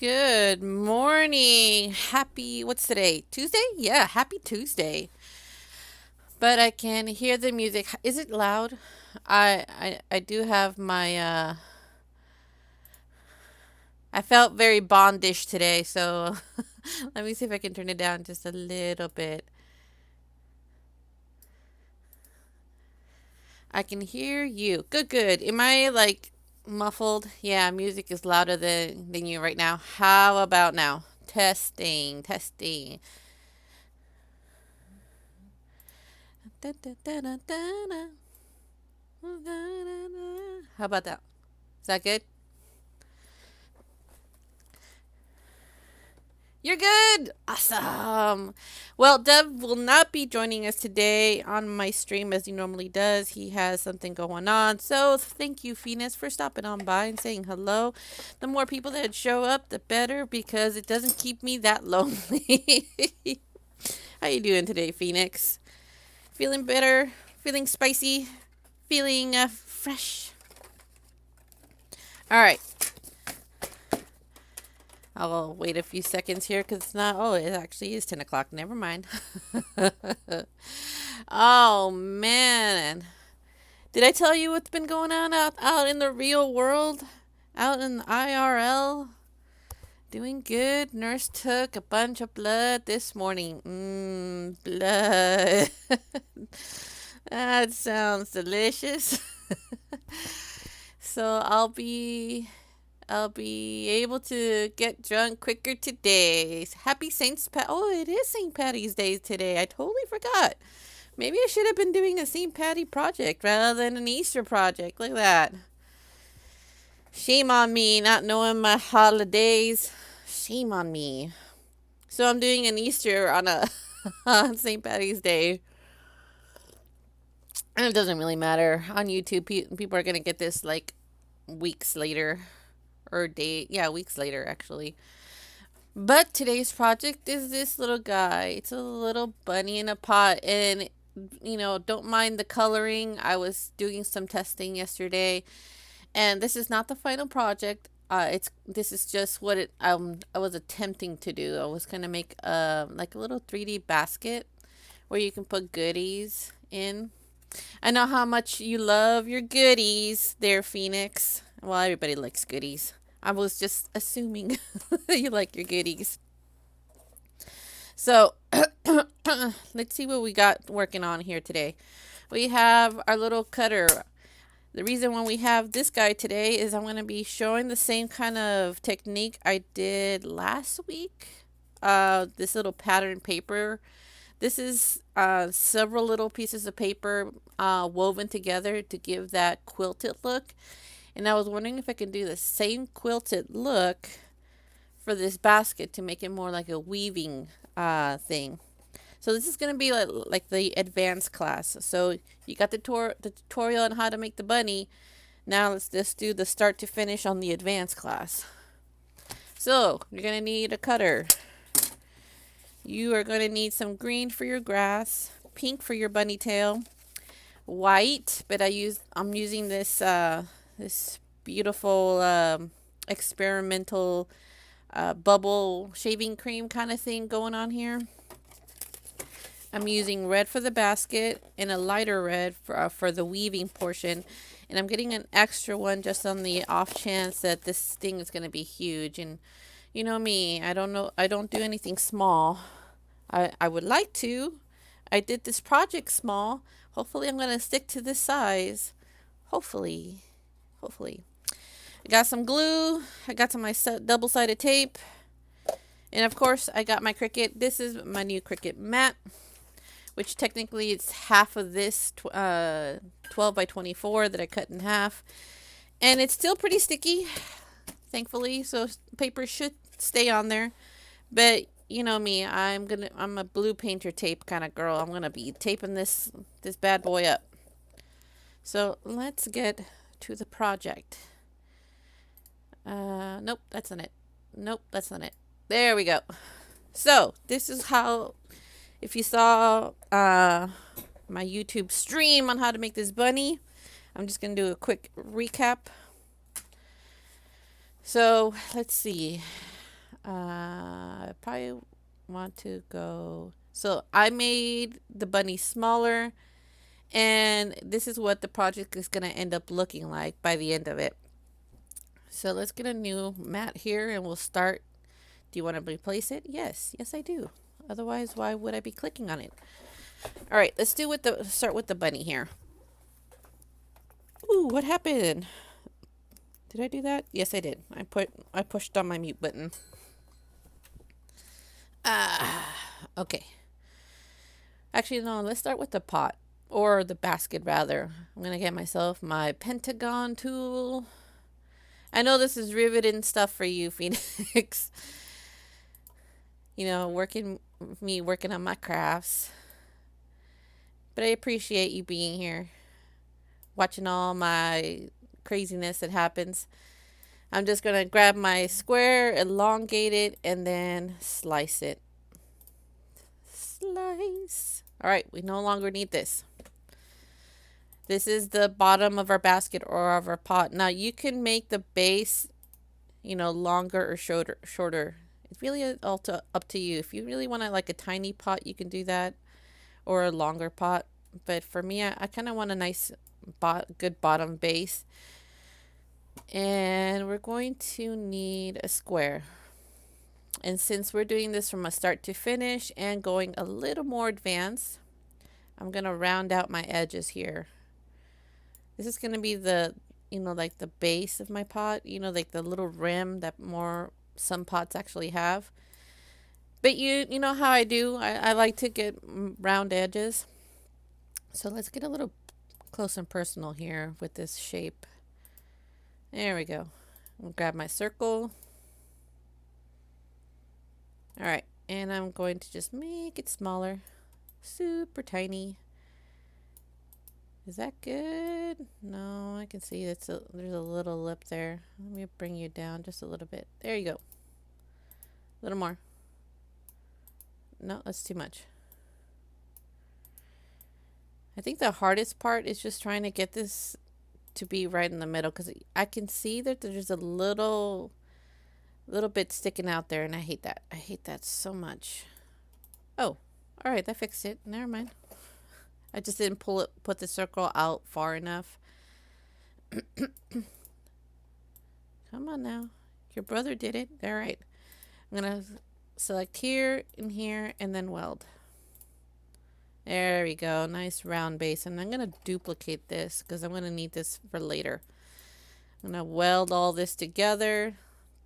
Good morning. What's today? Tuesday? Yeah, happy Tuesday. But I can hear the music. Is it loud? I do have I felt very bondish today, so let me see if I can turn it down just a little bit. I can hear you. Good, good. Am I like muffled? Yeah, music is louder than you right now. How about now? Testing, testing. Da, da, da, da, da, da. How about that? Is that good? You're good. Awesome. Well, Dev will not be joining us today on my stream as he normally does. He has something going on. So thank you, Phoenix, for stopping on by and saying hello. The more people that show up, the better because it doesn't keep me that lonely. How you doing today, Phoenix? Feeling better? Feeling spicy? Feeling fresh? All right. I'll wait a few seconds here because it's not. Oh, it actually is 10 o'clock. Never mind. Oh, man. Did I tell you what's been going on out in the real world? Out in the IRL? Doing good. Nurse took a bunch of blood this morning. Blood. That sounds delicious. So I'll be able to get drunk quicker today. Happy Saint's Pat. Oh, it is St. Patty's Day today. I totally forgot. Maybe I should have been doing a St. Patty project rather than an Easter project. Look at that. Shame on me not knowing my holidays. Shame on me. So I'm doing an Easter on a on St. Patty's Day. And it doesn't really matter. On YouTube, people are going to get this like weeks later or yeah, weeks later actually. But today's project is this little guy. It's a little bunny in a pot. And, don't mind the coloring. I was doing some testing yesterday. And this is not the final project. This is just what I was attempting to do. I was going to make like a little 3D basket where you can put goodies in. I know how much you love your goodies there, Phoenix. Well, everybody likes goodies. I was just assuming you like your goodies. So, let's see what we got working on here today. We have our little cutter. The reason why we have this guy today is I'm going to be showing the same kind of technique I did last week. This little pattern paper. This is several little pieces of paper woven together to give that quilted look. And I was wondering if I could do the same quilted look for this basket to make it more like a weaving thing. So this is going to be like the advanced class. So you got the tutorial on how to make the bunny. Now let's just do the start to finish on the advanced class. So you're going to need a cutter. You are going to need some green for your grass, pink for your bunny tail, white, but I'm using this beautiful experimental bubble shaving cream kind of thing going on here. I'm using red for the basket and a lighter red for the weaving portion. And I'm getting an extra one just on the off chance that this thing is going to be huge. And you know me, I don't do anything small. I would like to. I did this project small. Hopefully I'm going to stick to this size. Hopefully. Hopefully. I got some glue. I got some my double-sided tape. And of course, I got my Cricut. This is my new Cricut mat, which technically it's half of this 12 by 24 that I cut in half. And it's still pretty sticky, thankfully, so paper should stay on there. But you know me, I'm a blue painter tape kind of girl. I'm going to be taping this bad boy up. So, let's get to the project. Nope, that's not it. Nope, that's not it. There we go. So, this is how, if you saw my YouTube stream on how to make this bunny, I'm just going to do a quick recap. So, let's see. I probably want to go. So I made the bunny smaller, and this is what the project is going to end up looking like by the end of it. So let's get a new mat here and we'll start. Do you want to replace it? Yes, yes I do. Otherwise, why would I be clicking on it? All right, let's start with the bunny here. Ooh, what happened? Did I do that? Yes, I did. I pushed on my mute button. Okay. Actually, no, let's start with the pot. Or the basket, rather. I'm going to get myself my pentagon tool. I know this is riveting stuff for you, Phoenix. You know, working on my crafts. But I appreciate you being here. Watching all my craziness that happens. I'm just going to grab my square, elongate it, and then slice it. Slice. All right, we no longer need this. This is the bottom of our basket or of our pot. Now you can make the base, you know, longer or shorter. It's really up to you. If you really want like a tiny pot, you can do that, or a longer pot. But for me, I kind of want a nice, good bottom base. And we're going to need a square. And since we're doing this from a start to finish and going a little more advanced, I'm going to round out my edges here. This is going to be the, you know, like the base of my pot, you know, like the little rim that some pots actually have. But you know how I do. I like to get round edges. So let's get a little close and personal here with this shape. There we go. I'll grab my circle. All right, and I'm going to just make it smaller, super tiny. Is that good? No, I can see there's a little lip there. Let me bring you down just a little bit. There you go. A little more. No, that's too much. I think the hardest part is just trying to get this to be right in the middle, because I can see that there's a little bit sticking out there, and I hate that. I hate that so much. Oh, all right, that fixed it. Never mind. I just didn't put the circle out far enough. Come on now. Your brother did it. All right. I'm going to select here and here and then weld. There we go. Nice round base. And I'm going to duplicate this because I'm going to need this for later. I'm going to weld all this together.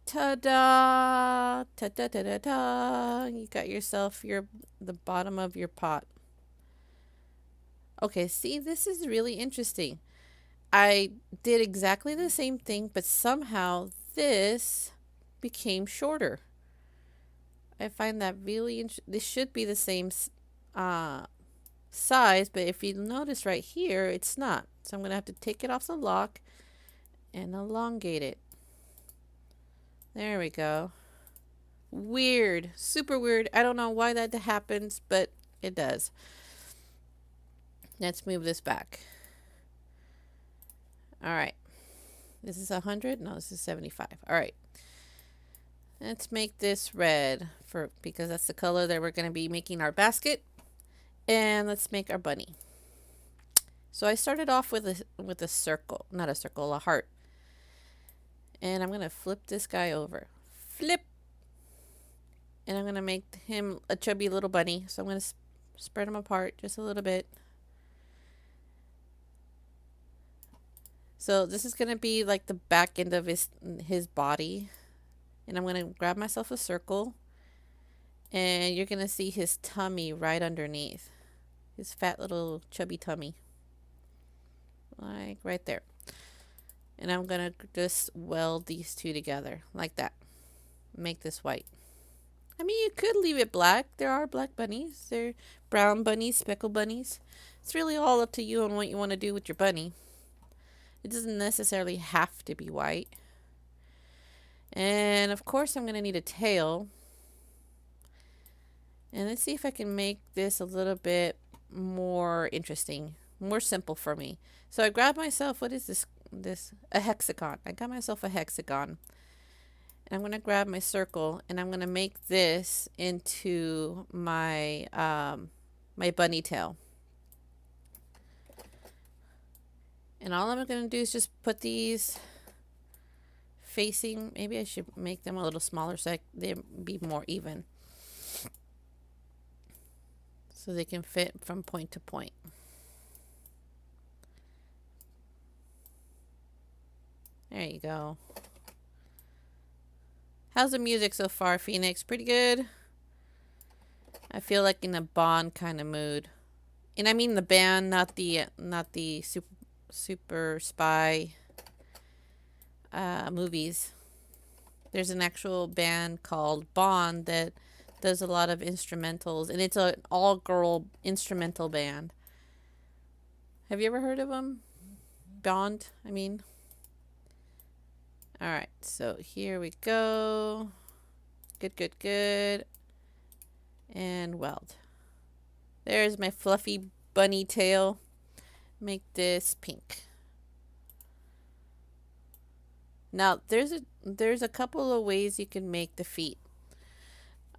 Ta-da! Ta-da-da-da-da! You got yourself the bottom of your pot. Okay, see, this is really interesting. I did exactly the same thing, but somehow this became shorter. I find that really interesting. This should be the same size, but if you notice right here, it's not. So I'm going to have to take it off the lock and elongate it. There we go. Weird. Super weird. I don't know why that happens, but it does. Let's move this back. All right. This is 100? No, this is 75. All right. Let's make this red because that's the color that we're going to be making our basket. And let's make our bunny. So I started off with a circle, not a circle, a heart. And I'm going to flip this guy over. Flip. And I'm going to make him a chubby little bunny. So I'm going to spread him apart just a little bit. So this is going to be like the back end of his body. And I'm going to grab myself a circle. And you're going to see his tummy right underneath. His fat little chubby tummy. Like right there. And I'm going to just weld these two together like that. Make this white. I mean, you could leave it black. There are black bunnies. There are brown bunnies, speckled bunnies. It's really all up to you on what you want to do with your bunny. It doesn't necessarily have to be white. And of course, I'm going to need a tail. And let's see if I can make this a little bit more interesting, more simple for me. So I grabbed myself, what is this? A hexagon. I got myself a hexagon. And I'm going to grab my circle and I'm going to make this into my my bunny tail. And all I'm going to do is just put these facing. Maybe I should make them a little smaller so they be more even, so they can fit from point to point. There you go. How's the music so far, Phoenix? Pretty good? I feel like in a Bond kind of mood. And I mean the band, not the super spy movies. There's an actual band called Bond that does a lot of instrumentals, and it's an all-girl instrumental band. Have you ever heard of them? Bond, I mean. All right, so here we go. Good. And weld. There's my fluffy bunny tail. Make this pink. Now, there's a couple of ways you can make the feet.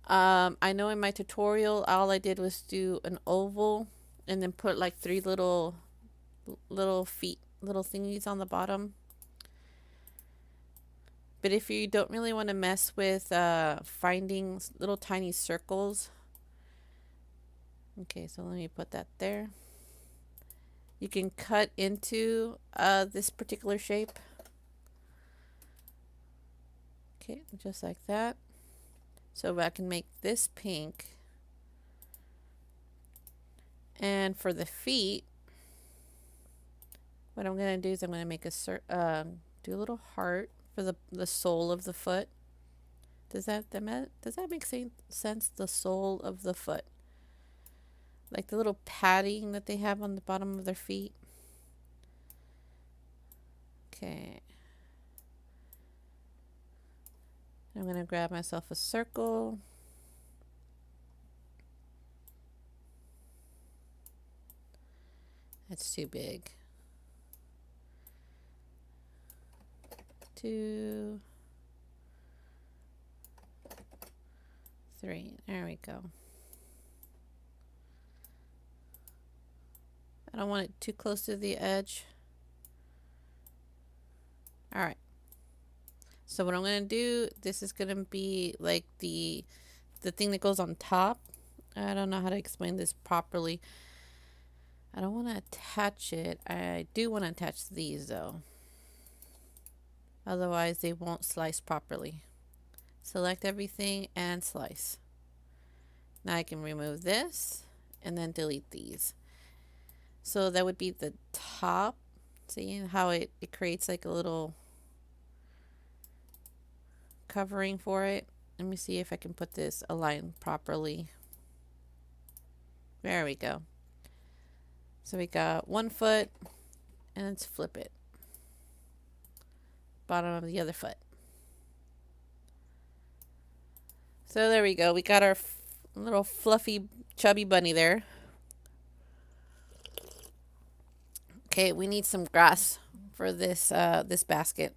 I know in my tutorial, all I did was do an oval and then put like 3 little feet, little thingies on the bottom. But if you don't really want to mess with finding little tiny circles. Okay, so let me put that there. You can cut into this particular shape. Okay, just like that. So I can make this pink. And for the feet, what I'm going to do is I'm going to make do a little heart for the sole of the foot. Does that make sense? The sole of the foot. Like the little padding that they have on the bottom of their feet. Okay. I'm going to grab myself a circle. That's too big. 2, 3. There we go. I don't want it too close to the edge. All right. So what I'm going to do, this is going to be like the thing that goes on top. I don't know how to explain this properly. I don't want to attach it. I do want to attach these though. Otherwise they won't slice properly. Select everything and slice. Now I can remove this and then delete these. So that would be the top. See how it creates like a little covering for it. Let me see if I can put this aligned properly. There we go. So we got 1 foot, and let's flip it. Bottom of the other foot. So there we go. We got our little fluffy chubby bunny there. Okay, we need some grass for this this basket.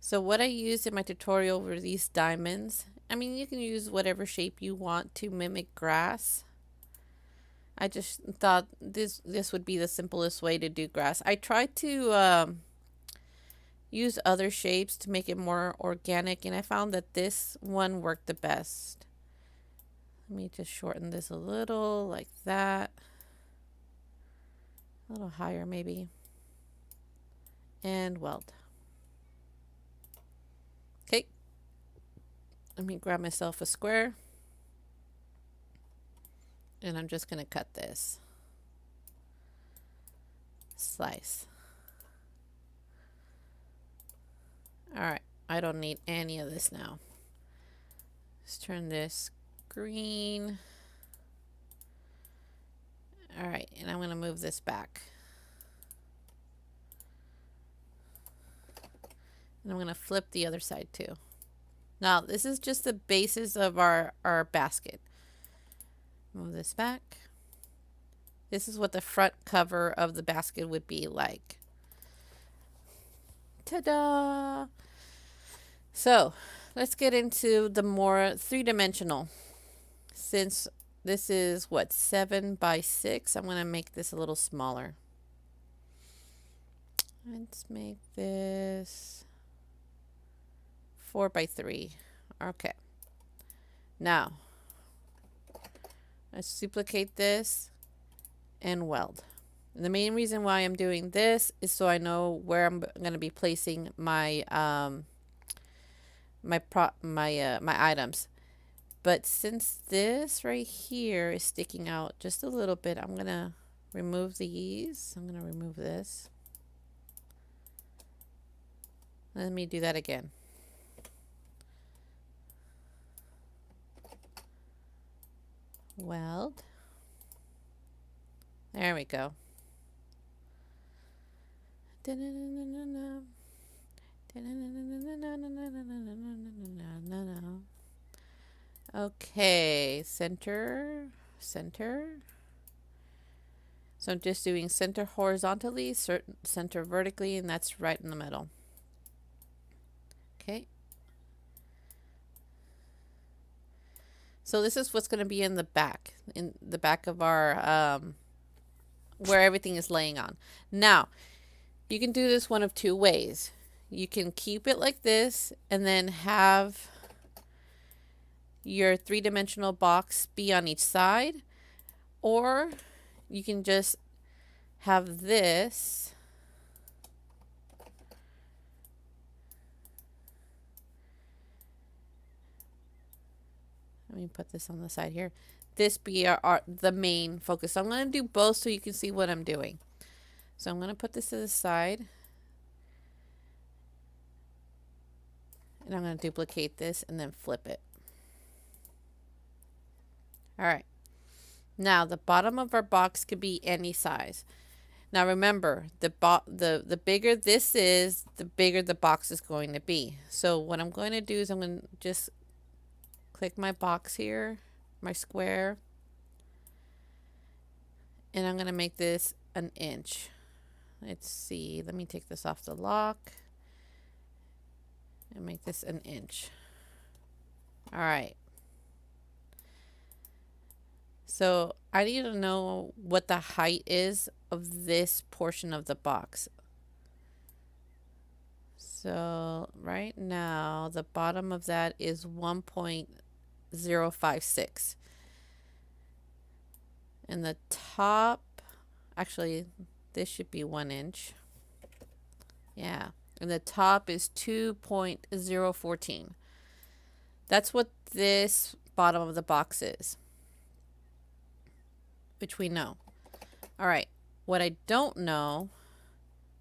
So what I used in my tutorial were these diamonds. I mean, you can use whatever shape you want to mimic grass. I just thought this would be the simplest way to do grass. I tried to use other shapes to make it more organic, and I found that this one worked the best. Let me just shorten this a little, like that. A little higher maybe. And weld. Okay. Let me grab myself a square. And I'm just going to cut this. Slice. Alright, I don't need any of this now. Let's turn this green. Alright, and I'm going to move this back. And I'm going to flip the other side too. Now, this is just the basis of our basket. Move this back. This is what the front cover of the basket would be like. Ta-da! So let's get into the more three-dimensional. Since this is what, 7 by 6, I'm going to make this a little smaller. Let's make this 4 by 3. Okay. Now, let's duplicate this and weld. And the main reason why I'm doing this is so I know where I'm going to be placing my my items. But since this right here is sticking out just a little bit, I'm going to remove these. I'm going to remove this. Let me do that again. Weld. There we go. Okay, center. So I'm just doing center horizontally, center vertically, and that's right in the middle. Okay. So this is what's going to be in the back of our where everything is laying on. Now, you can do this one of two ways. You can keep it like this and then have your three-dimensional box be on each side, or you can just have this let me put this on the side here. This be the main focus. So I'm going to do both so you can see what I'm doing. So I'm going to put this to the side. And I'm going to duplicate this and then flip it. Alright. Now the bottom of our box could be any size. Now remember, the bigger this is, the bigger the box is going to be. So what I'm going to do is I'm going to just click my box here, my square, and I'm going to make this an inch. Let's see, let me take this off the lock and make this an inch. All right. So I need to know what the height is of this portion of the box. So right now the bottom of that is 1.056. And the top, actually this should be 1 inch. Yeah. And the top is 2.014. That's what this bottom of the box is, which we know. All right. What I don't know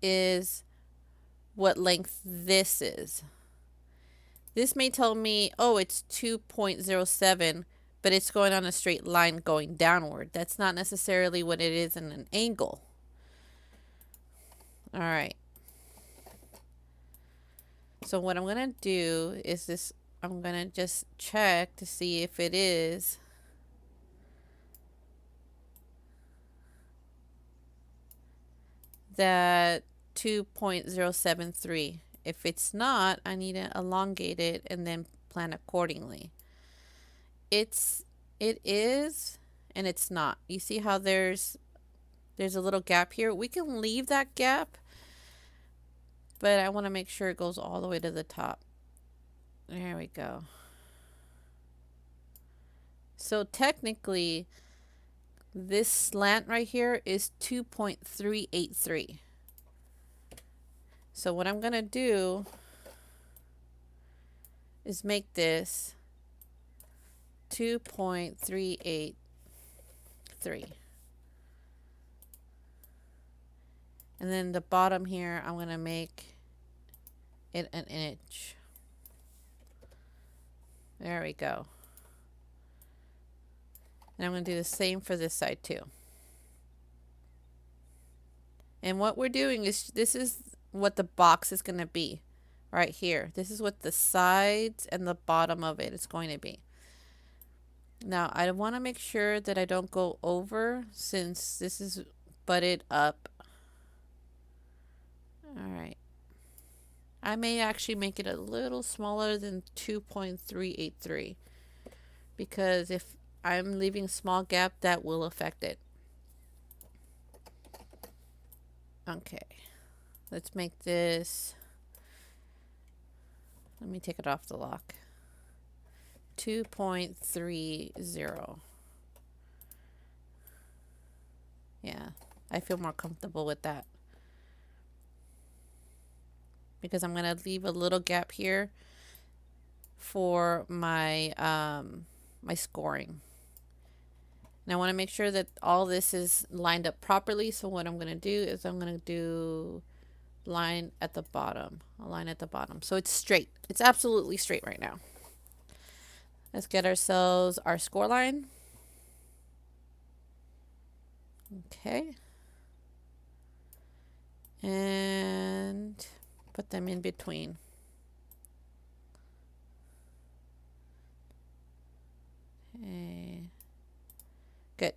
is what length this is. This may tell me, oh, it's 2.07, but it's going on a straight line going downward. That's not necessarily what it is in an angle. All right. So what I'm going to do is this, I'm going to just check to see if it is that 2.073. If it's not, I need to elongate it and then plan accordingly. It is, and it's not. You see how there's a little gap here? We can leave that gap, but I want to make sure it goes all the way to the top. There we go. So technically, this slant right here is 2.383. So what I'm going to do is make this 2.383. And then the bottom here, I'm going to make it an inch. There we go. And I'm going to do the same for this side too. And what we're doing is, this is what the box is going to be right here. This is what the sides and the bottom of it is going to be. Now I want to make sure that I don't go over, since this is butted up. All right. I may actually make it a little smaller than 2.383 because if I'm leaving a small gap, that will affect it. Okay, let's make this, let me take it off the lock, 2.30. Yeah, I feel more comfortable with that because I'm going to leave a little gap here for my my scoring. And I want to make sure that all this is lined up properly. So what I'm going to do is I'm going to do line at the bottom, a line at the bottom. So it's straight. It's absolutely straight right now. Let's get ourselves our score line. Okay. And put them in between. Okay. Good.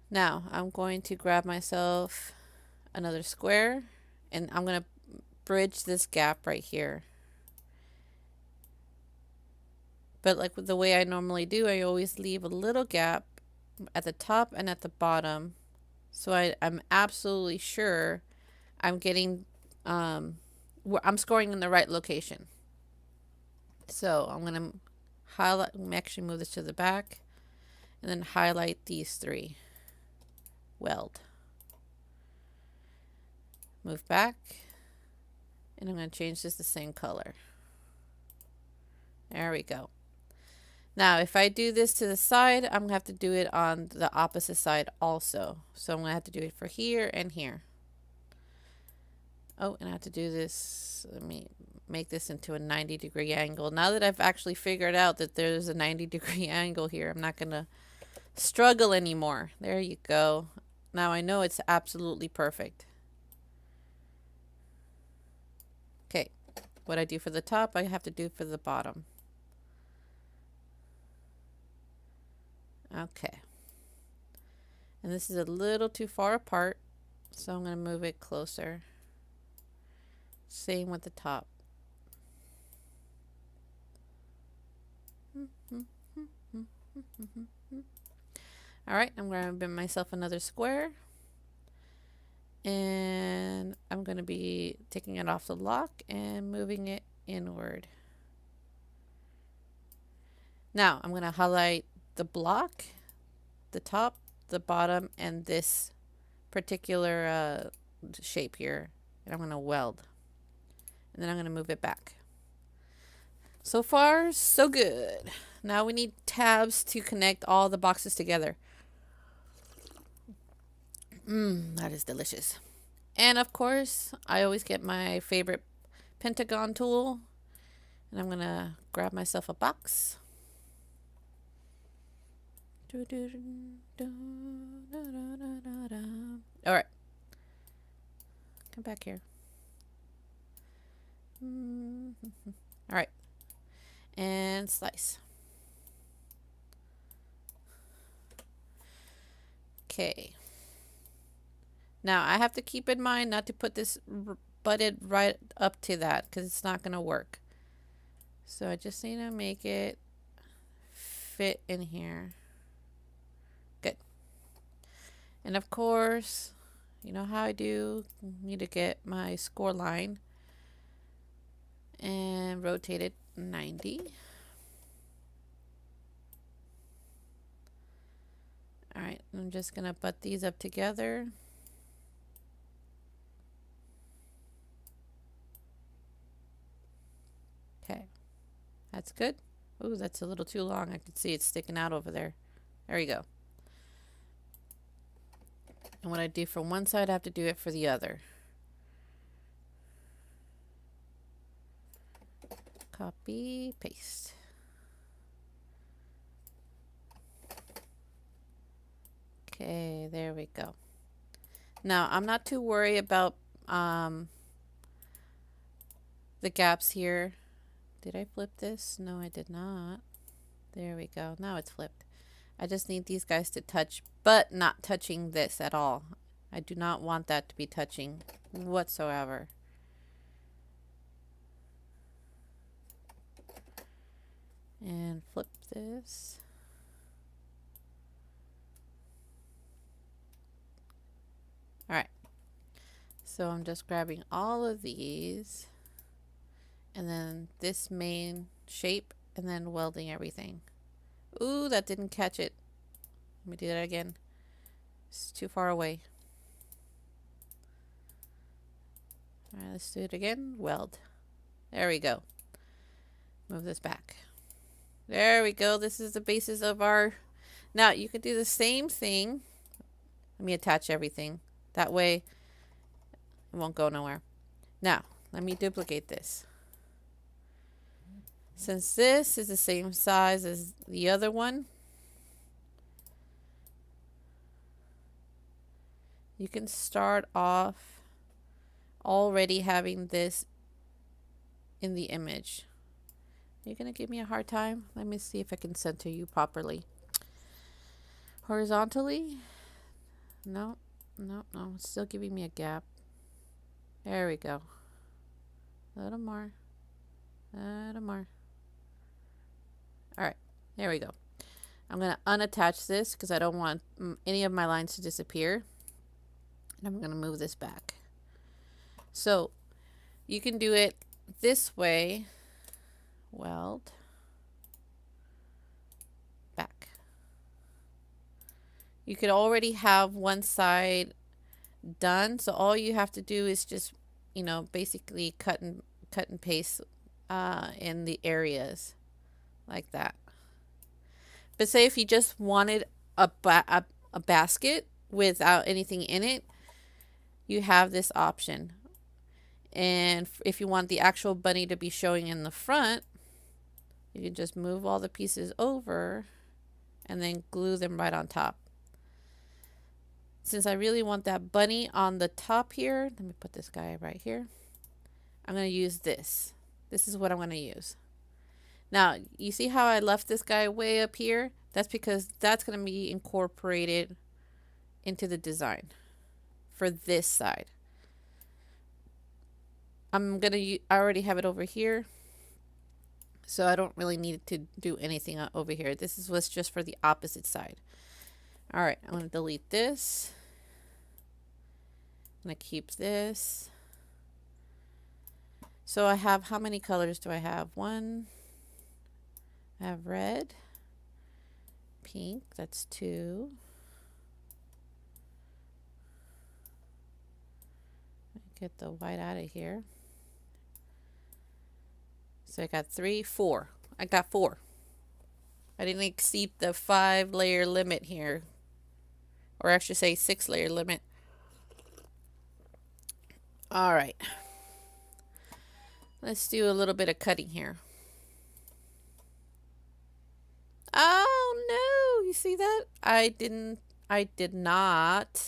Now I'm going to grab myself another square and I'm going to bridge this gap right here. But like the way I normally do, I always leave a little gap at the top and at the bottom. So I'm absolutely sure I'm getting, I'm scoring in the right location. So I'm going to highlight, actually move this to the back and then highlight these three. Weld. Move back. And I'm going to change this the same color. There we go. Now, if I do this to the side, I'm going to have to do it on the opposite side also. So I'm going to have to do it for here and here. Oh, and I have to do this. Let me make this into a 90-degree angle. Now that I've actually figured out that there's a 90-degree angle here, I'm not going to struggle anymore. There you go. Now I know it's absolutely perfect. Okay, what I do for the top, I have to do for the bottom. Okay. And this is a little too far apart, so I'm going to move it closer. Same with the top. Alright, I'm going to bend myself another square. And I'm going to be taking it off the lock and moving it inward. Now, I'm going to highlight the block, the top, the bottom, and this particular shape here. And I'm going to weld. And then I'm going to move it back. So far, so good. Now we need tabs to connect all the boxes together. That is delicious. And of course, I always get my favorite pentagon tool. And I'm going to grab myself a box. Alright. Come back here. Alright. And slice. Okay. Now I have to keep in mind not to put this butted right up to that because it's not going to work. So I just need to make it fit in here. Good. And of course, you know how I do. Need to get my score line and rotate it 90. Alright, I'm just going to butt these up together. Okay, that's good. Ooh, that's a little too long. I can see it sticking out over there. There you go. And what I do from one side, I have to do it for the other. Copy, paste. Okay, there we go. Now, I'm not too worried about the gaps here. Did I flip this? No, I did not. There we go. Now it's flipped. I just need these guys to touch, but not touching this at all. I do not want that to be touching whatsoever. and flip this. All right. So I'm just grabbing all of these and then this main shape and then welding everything. Ooh, that didn't catch it. Let me do that again. It's too far away. All right, let's do it again. Weld. There we go. Move this back. There we go. This is the basis of our... Now, you can do the same thing. Let me attach everything. That way, it won't go nowhere. Now, let me duplicate this. Since this is the same size as the other one, you can start off already having this in the image. You're going to give me a hard time? Let me see if I can center you properly. Horizontally? No, no, no. It's still giving me a gap. There we go. A little more. A little more. Alright, there we go. I'm going to unattach this because I don't want any of my lines to disappear. And I'm going to move this back. So, you can do it this way. Weld. Back. You could already have one side done. So, all you have to do is just, you know, basically cut and paste in the areas. Like that. But say if you just wanted a basket without anything in it, you have this option. And if you want the actual bunny to be showing in the front, you can just move all the pieces over and then glue them right on top. Since I really want that bunny on the top here, let me put this guy right here. I'm going to use this. This is what I'm going to use. Now, you see how I left this guy way up here? That's because that's going to be incorporated into the design for this side. I already have it over here, so I don't really need to do anything over here. This was just for the opposite side. All right, I'm going to delete this. I'm going to keep this. So I have, how many colors do I have? One. I have red, pink, that's 2. Get the white out of here. So I got 3, 4. I got 4. I didn't exceed the 5-layer limit here. Or I should say 6-layer limit. All right. Let's do a little bit of cutting here. Oh no, you see that? I did not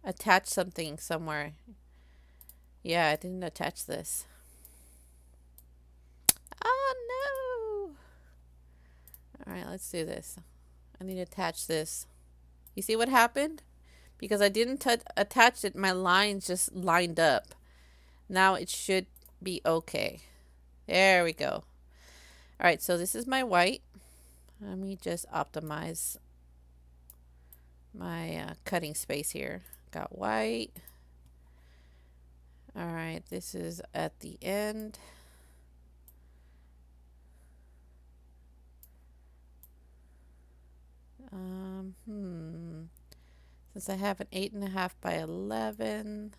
attach something somewhere. Yeah, I didn't attach this. Oh no. All right, let's do this. I need to attach this. You see what happened? Because I didn't attach it, my lines just lined up. Now it should be okay. There we go. All right, so this is my white. Let me just optimize my cutting space here. Got white. All right, this is at the end. Since I have an 8.5 by 11,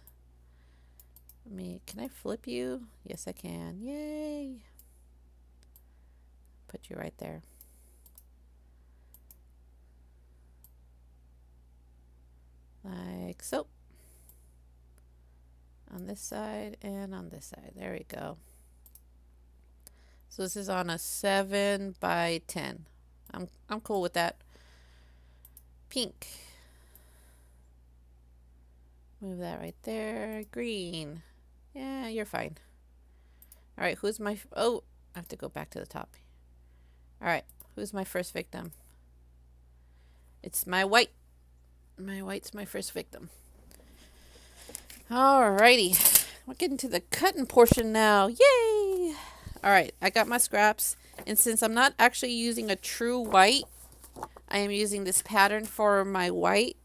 can I flip you? Yes, I can. Yay! Put you right there. Like so. On this side and on this side. There we go. So this is on a 7 by 10. I'm cool with that. Pink. Move that right there. Green. Yeah, you're fine. All right, who's my... Oh, I have to go back to the top. All right, who's my first victim? It's my white. My white's my first victim. Alrighty. We're getting to the cutting portion now. Yay! Alright, I got my scraps. And since I'm not actually using a true white, I am using this pattern for my white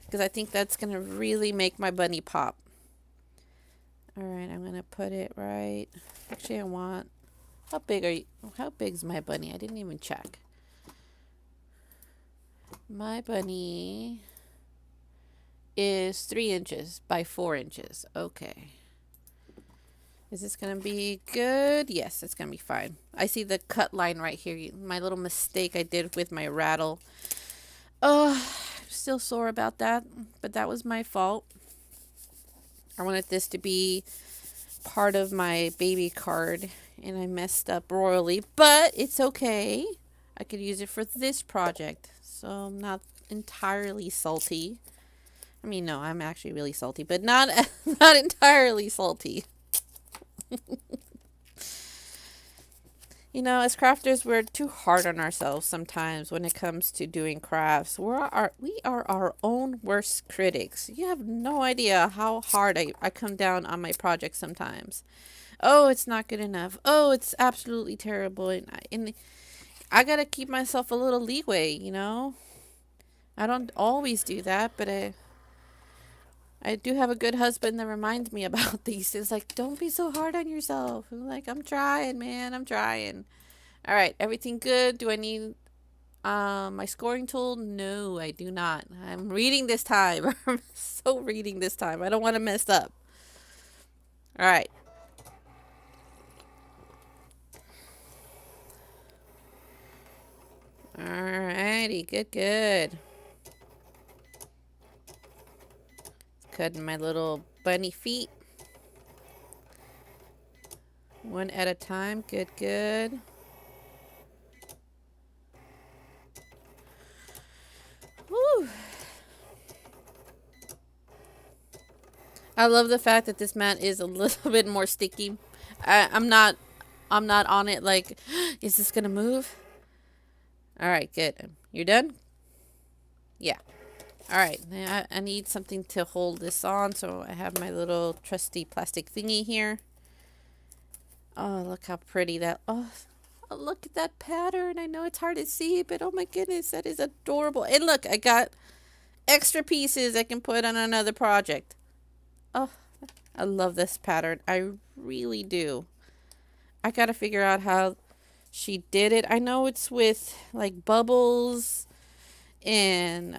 because I think that's going to really make my bunny pop. Alright, I'm going to put it right. Actually, I want... How big's my bunny? I didn't even check. My bunny is 3 inches by 4 inches. Okay. Is this going to be good? Yes, it's going to be fine. I see the cut line right here. My little mistake I did with my rattle. Oh, I'm still sore about that, but that was my fault. I wanted this to be part of my baby card, and I messed up royally, but it's okay. I could use it for this project, so I'm not entirely salty. I mean, no, I'm actually really salty, but not entirely salty. You know, as crafters, we're too hard on ourselves sometimes when it comes to doing crafts. We are our own worst critics. You have no idea how hard I come down on my projects sometimes. Oh, it's not good enough. Oh, it's absolutely terrible. And I gotta keep myself a little leeway, you know? I don't always do that, but I do have a good husband that reminds me about these things. Like, don't be so hard on yourself. I'm like, I'm trying, man. I'm trying. All right, everything good? Do I need my scoring tool? No, I do not. I'm reading this time. I'm so reading this time. I don't want to mess up. All right. Alrighty, good. Cutting my little bunny feet. One at a time. Good. Woo. I love the fact that this mat is a little bit more sticky. I'm not on it like, is this gonna move? Alright, good. You're done? Yeah. Alright, I need something to hold this on, so I have my little trusty plastic thingy here. Oh, look how pretty that... Oh, look at that pattern. I know it's hard to see, but oh my goodness, that is adorable. And look, I got extra pieces I can put on another project. Oh, I love this pattern. I really do. I gotta figure out how she did it. I know it's with like bubbles and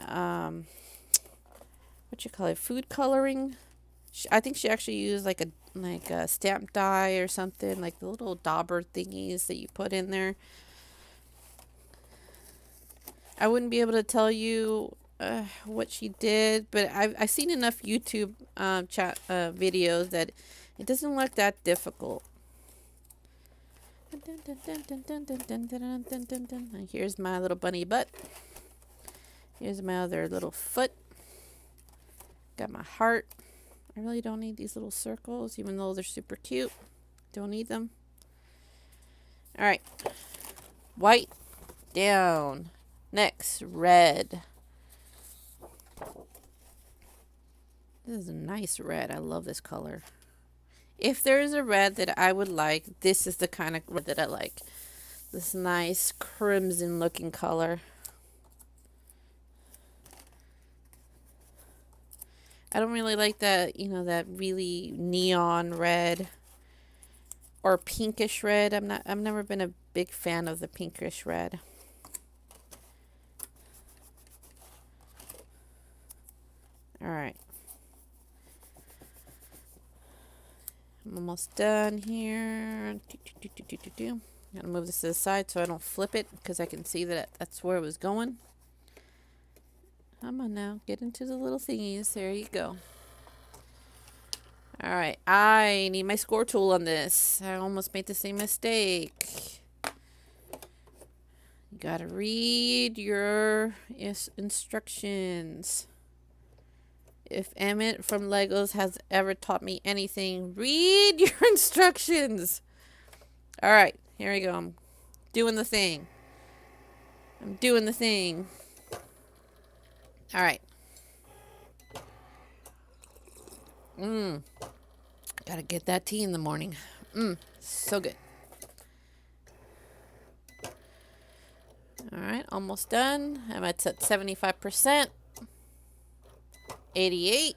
what you call it, food coloring. I think she actually used like a stamp die or something, like the little dauber thingies that you put in there. I wouldn't be able to tell you what she did, but I've seen enough YouTube chat videos that it doesn't look that difficult. Here's my little bunny butt. Here's my other little foot. Got my heart. I really don't need these little circles, even though they're super cute. Don't need them. Alright. White. Down. Next, red. This is a nice red. I love this color. If there is a red that I would like, this is the kind of red that I like. This nice crimson looking color. I don't really like that, you know, that really neon red or pinkish red. I've never been a big fan of the pinkish red. All right. I'm almost done here. I'm gonna move this to the side so I don't flip it because I can see that that's where it was going. Come on now, get into the little thingies. There you go. Alright, I need my score tool on this. I almost made the same mistake. You gotta read your instructions. If Emmett from Legos has ever taught me anything, read your instructions. Alright, here we go. I'm doing the thing. Alright. Gotta get that tea in the morning. So good. All right, almost done. I'm at 75%. 88.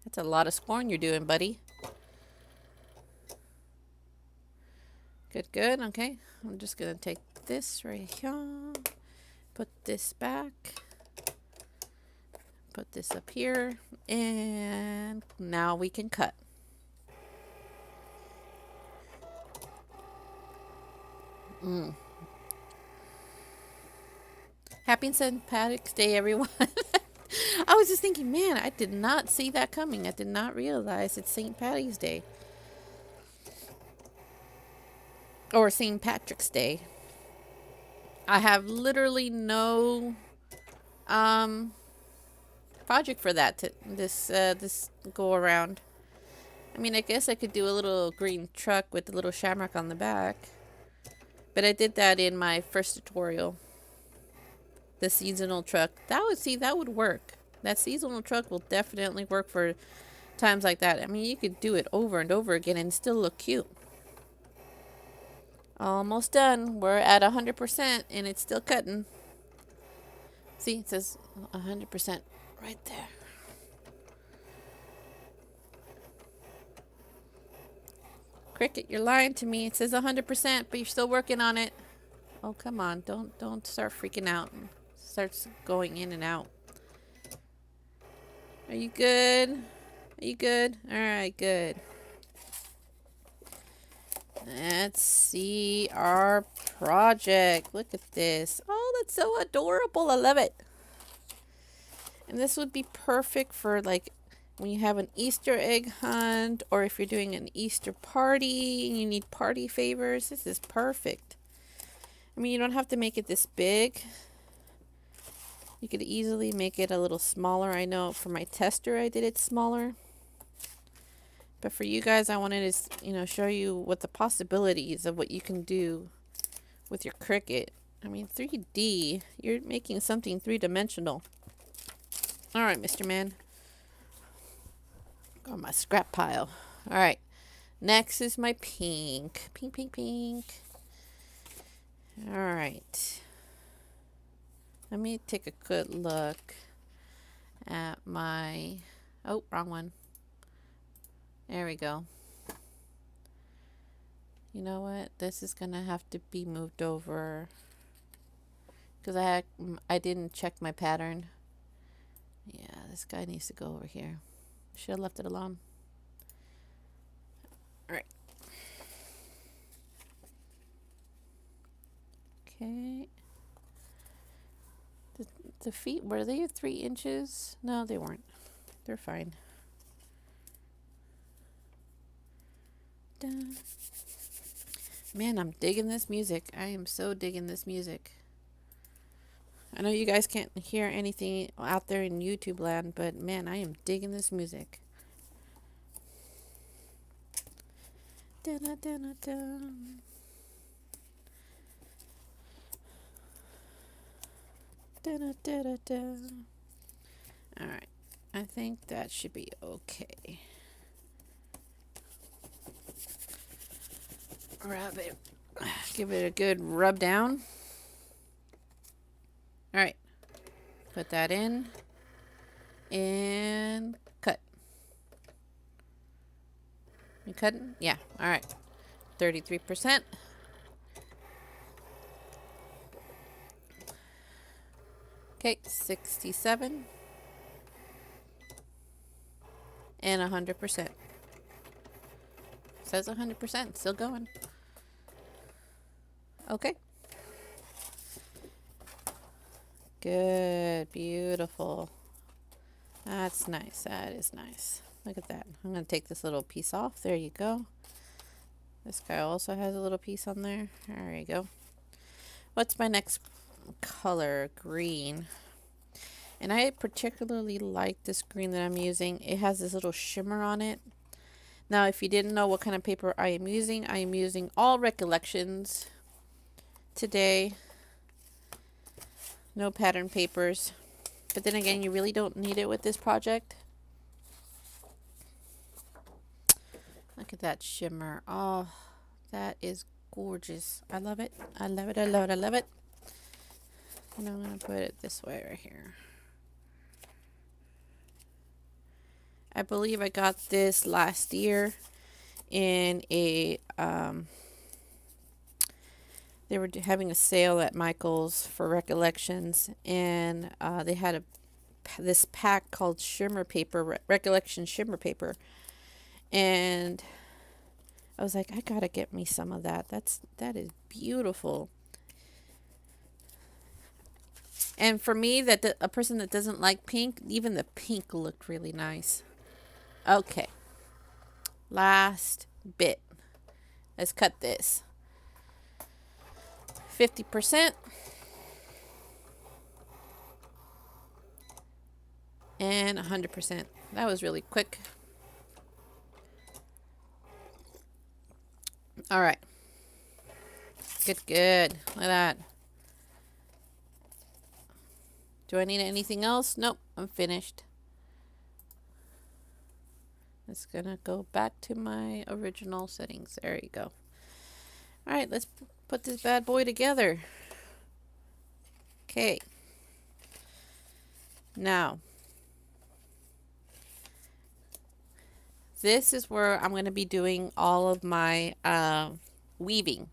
That's a lot of scoring you're doing, buddy. Good, good. Okay, I'm just going to take this right here. Put this back. Put this up here. And now we can cut. Happy St. Patrick's Day, everyone. I was just thinking, man, I did not see that coming. I did not realize it's St. Patty's Day. Or St. Patrick's Day. I have literally no project for that this go around. I mean, I guess I could do a little green truck with the little shamrock on the back. But I did that in my first tutorial. The seasonal truck. That would work. That seasonal truck will definitely work for times like that. I mean, you could do it over and over again and still look cute. Almost done. We're at 100% and it's still cutting. See, it says 100% right there. Cricut, you're lying to me. It says 100%, but you're still working on it. Oh, come on. Don't start freaking out. Starts going in and out. Are you good? Are you good? Alright, good. Let's see our project. Look at this. Oh, that's so adorable. I love it. And this would be perfect for like when you have an Easter egg hunt or if you're doing an Easter party and you need party favors. This is perfect. I mean, you don't have to make it this big. You could easily make it a little smaller. I know for my tester I did it smaller. But for you guys, I wanted to, show you what the possibilities of what you can do with your Cricut. I mean, 3D, you're making something three-dimensional. All right, Mr. Man. Go on my scrap pile. All right. Next is my pink. Pink, pink, pink. All right. Let me take a good look at my... Oh, wrong one. There we go. You know what? This is going to have to be moved over because I didn't check my pattern. Yeah, this guy needs to go over here. Should have left it alone. All right. Okay. The feet, were they 3 inches? No, they weren't. They're fine. Dun. Man, I'm digging this music. I am so digging this music. I know you guys can't hear anything out there in YouTube land, but man, I am digging this music. Dun, dun, dun, dun. Dun, dun, dun, dun. All right, I think that should be okay. Rub it. Give it a good rub down. All right. Put that in. And cut. You cutting? Yeah. All right. 33%. Okay. 67. And 100%. Says 100%. Still going. Okay. Good. Beautiful. That's nice. That is nice. Look at that. I'm going to take this little piece off. There you go. This guy also has a little piece on there. There you go. What's my next color? Green. And I particularly like this green that I'm using. It has this little shimmer on it. Now, if you didn't know what kind of paper I am using All Recollections today. No pattern papers. But then again, you really don't need it with this project. Look at that shimmer. Oh, that is gorgeous. I love it. I love it. I love it. I love it. And I'm going to put it this way right here. I believe I got this last year in a, they were having a sale at Michael's for Recollections, and they had this pack called shimmer paper, Recollection shimmer paper, and I was like, I gotta get me some of that. That is beautiful. And for me, a person that doesn't like pink, even the pink looked really nice. Okay, last bit. Let's cut this. 50% and 100%. That was really quick. All right. Good. Look at that. Do I need anything else? Nope, I'm finished. It's gonna go back to my original settings. There you go. All right, let's put this bad boy together. Okay. Now, this is where I'm going to be doing all of my weaving.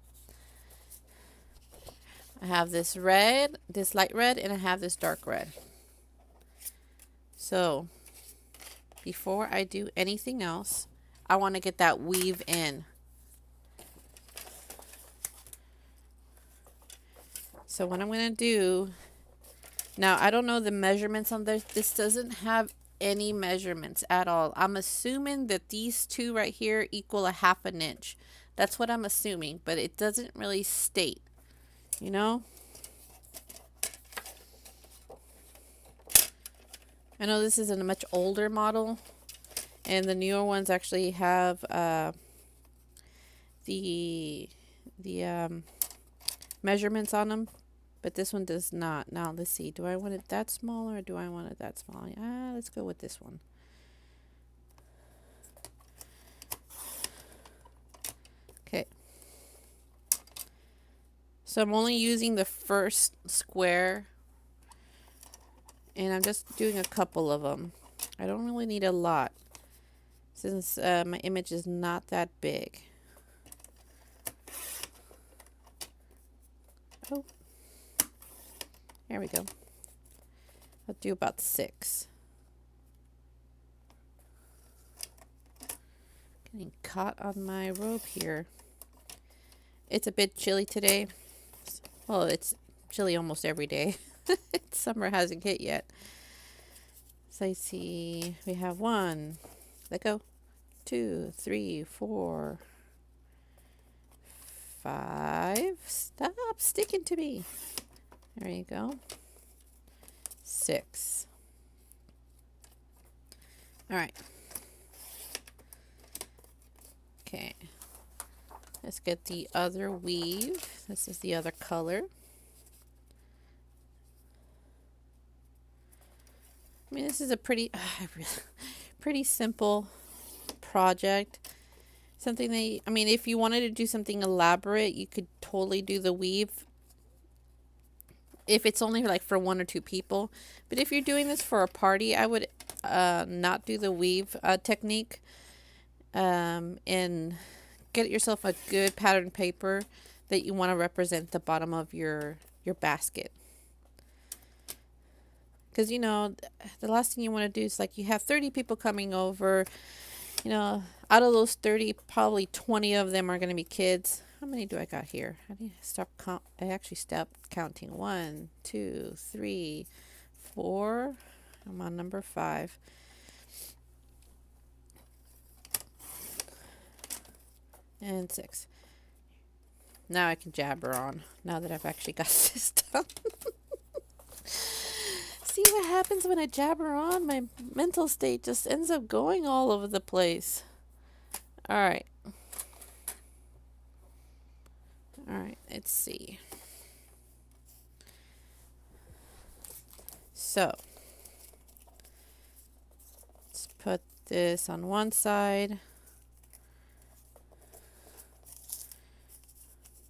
I have this red, this light red, and I have this dark red. So, before I do anything else, I want to get that weave in. So what I'm going to do, now I don't know the measurements on this. This doesn't have any measurements at all. I'm assuming that these two right here equal a 1/2 inch. That's what I'm assuming, but it doesn't really state, you know? I know this is a much older model, and the newer ones actually have the measurements on them, but this one does not. Now let's see, do I want it that small or do I want it that small? Let's go with this one. Okay, so I'm only using the first square, and I'm just doing a couple of them. I don't really need a lot since my image is not that big. Oh, there we go. I'll do about 6. Getting caught on my rope here. It's a bit chilly today. Well, it's chilly almost every day. Summer hasn't hit yet. So I see we have 1, let go, 2, 3, 4, 5. Stop sticking to me. There you go. 6. All right. Okay. Let's get the other weave. This is the other color. I mean, this is a pretty simple project. Something that, I mean, if you wanted to do something elaborate, you could totally do the weave. If it's only like for 1 or 2 people. But if you're doing this for a party, I would not do the weave technique. And get yourself a good pattern paper that you want to represent the bottom of your basket. Because, you know, the last thing you want to do is like you have 30 people coming over. You know, out of those 30, probably 20 of them are going to be kids. How many do I got here? I need to stop I actually stopped counting. 1, 2, 3, 4. I'm on number 5. And 6. Now I can jabber on. Now that I've actually got this done. See what happens when I jabber on? My mental state just ends up going all over the place. All right. All right, let's see. So, let's put this on one side.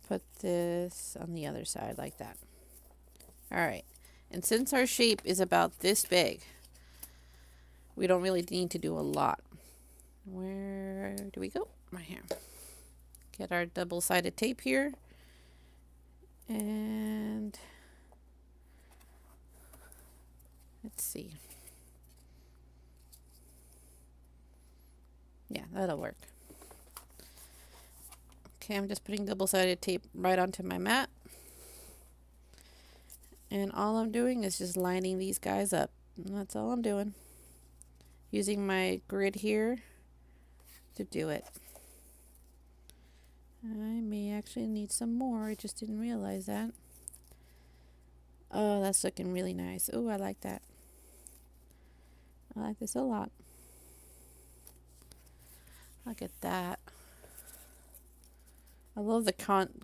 Put this on the other side like that. All right. And since our shape is about this big, we don't really need to do a lot. Where do we go? Right here. Get our double-sided tape here. And let's see. Yeah, that'll work. Okay, I'm just putting double-sided tape right onto my mat. And all I'm doing is just lining these guys up. And that's all I'm doing. Using my grid here to do it. I may actually need some more. I just didn't realize that. Oh, that's looking really nice. Oh, I like that. I like this a lot. Look at that. I love the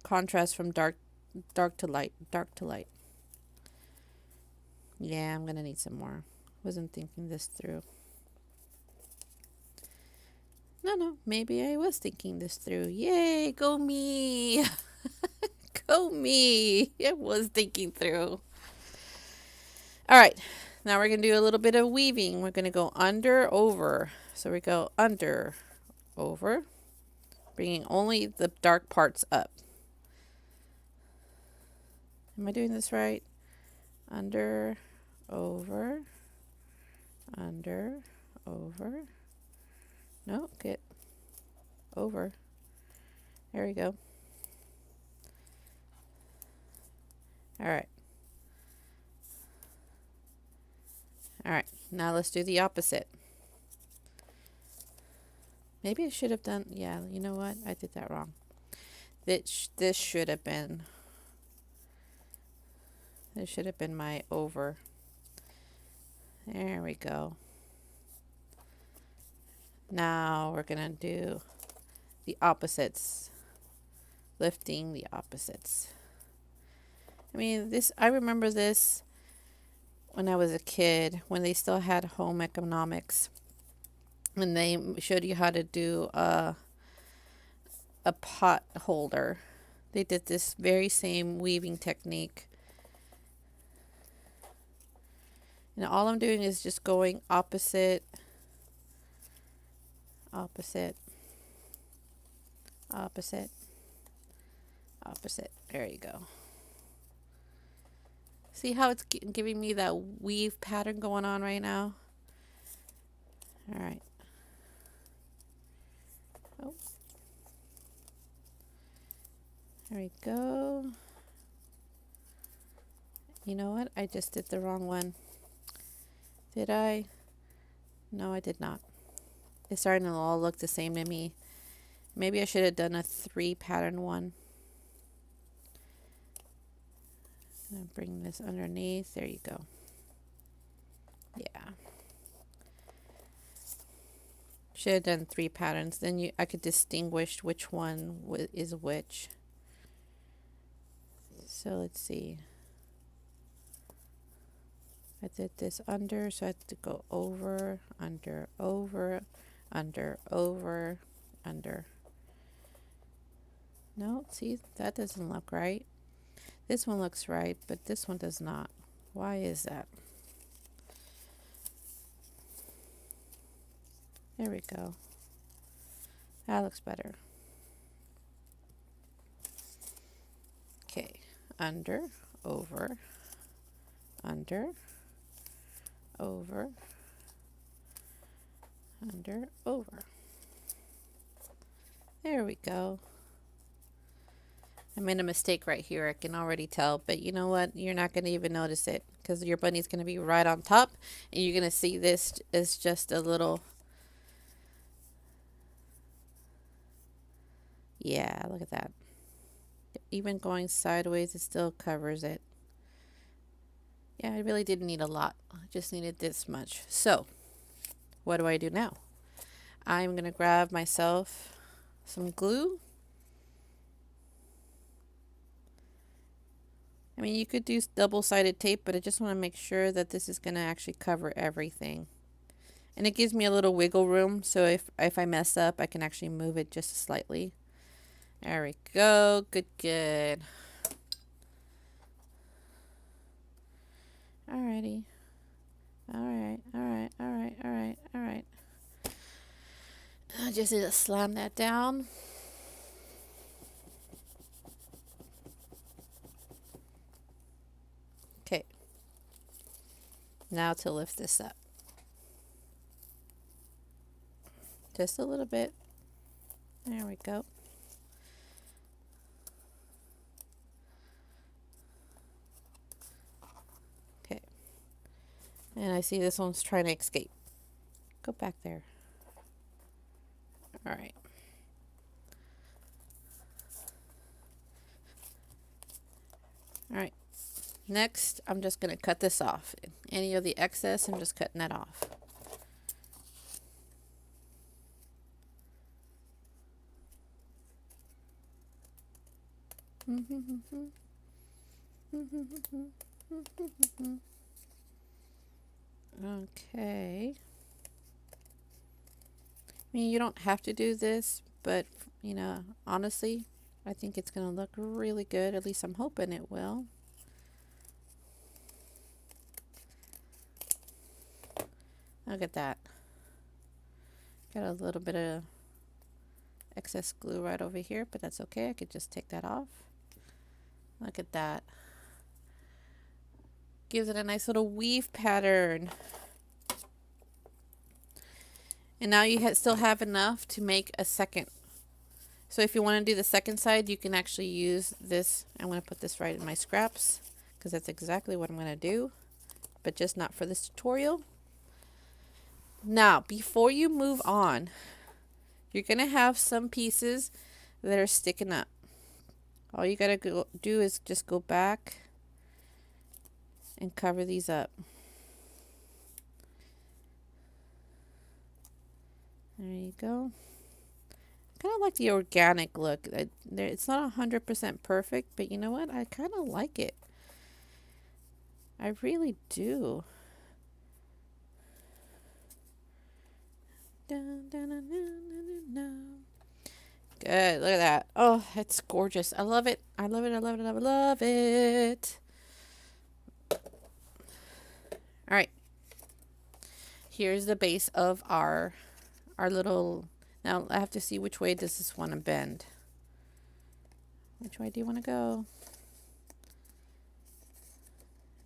contrast from dark to light, dark to light. Yeah, I'm gonna need some more. Wasn't thinking this through. No, maybe I was thinking this through. Yay, go me. Go me. I was thinking through. All right, now we're gonna do a little bit of weaving. We're gonna go under, over. So we go under, over, bringing only the dark parts up. Am I doing this right? Under, over, under, over. No, get over. There we go. All right. All right, now let's do the opposite. Maybe I should have done, yeah, you know what? I did that wrong. This should have been my over. There we go. Now we're gonna do the opposites. Lifting the opposites. I mean, I remember this when I was a kid, when they still had home economics. And they showed you how to do a pot holder. They did this very same weaving technique. And all I'm doing is just going opposite, opposite, opposite, opposite. There you go. See how it's giving me that weave pattern going on right now? All right. Oh. There we go. You know what? I just did the wrong one. Did I? No, I did not. It's starting to all look the same to me. Maybe I should have done a 3 pattern one. I'm gonna bring this underneath. There you go. Yeah. Should have done 3 patterns. Then I could distinguish which one is which. So let's see. I did this under, so I have to go over, under, over, under, over, under. No, see, that doesn't look right. This one looks right, but this one does not. Why is that? There we go. That looks better. Okay, under, over, under, over, under, over. There we go. I made a mistake right here, I can already tell, but you know what? You're not going to even notice it because your bunny's going to be right on top, and you're going to see this is just a little... Yeah, look at that. Even going sideways, it still covers it. Yeah, I really didn't need a lot. I just needed this much. So, what do I do now? I'm going to grab myself some glue. I mean, you could do double-sided tape, but I just want to make sure that this is going to actually cover everything. And it gives me a little wiggle room, so if I mess up, I can actually move it just slightly. There we go. Good, good. Alrighty. Alright, alright, alright, alright, alright. I just need to slam that down. Okay. Now to lift this up. Just a little bit. There we go. Okay. And I see this one's trying to escape. Go back there. All right. All right. Next, I'm just going to cut this off. Any of the excess, I'm just cutting that off. Okay. I mean, you don't have to do this, but, you know, honestly, I think it's going to look really good. At least I'm hoping it will. Look at that. Got a little bit of excess glue right over here, but that's okay. I could just take that off. Look at that. Gives it a nice little weave pattern. And now you still have enough to make a second. So if you want to do the second side, you can actually use this. I'm going to put this right in my scraps because that's exactly what I'm going to do, but just not for this tutorial. Now, before you move on, you're going to have some pieces that are sticking up. All you got to do is just go back and cover these up. There you go. Kind of like the organic look. It's not 100% perfect, but you know what? I kind of like it. I really do. Good. Look at that. Oh, it's gorgeous. I love it. I love it. I love it. I love it. All right. Here's the base of our little. Now I have to see which way does this want to bend. Which way do you want to go?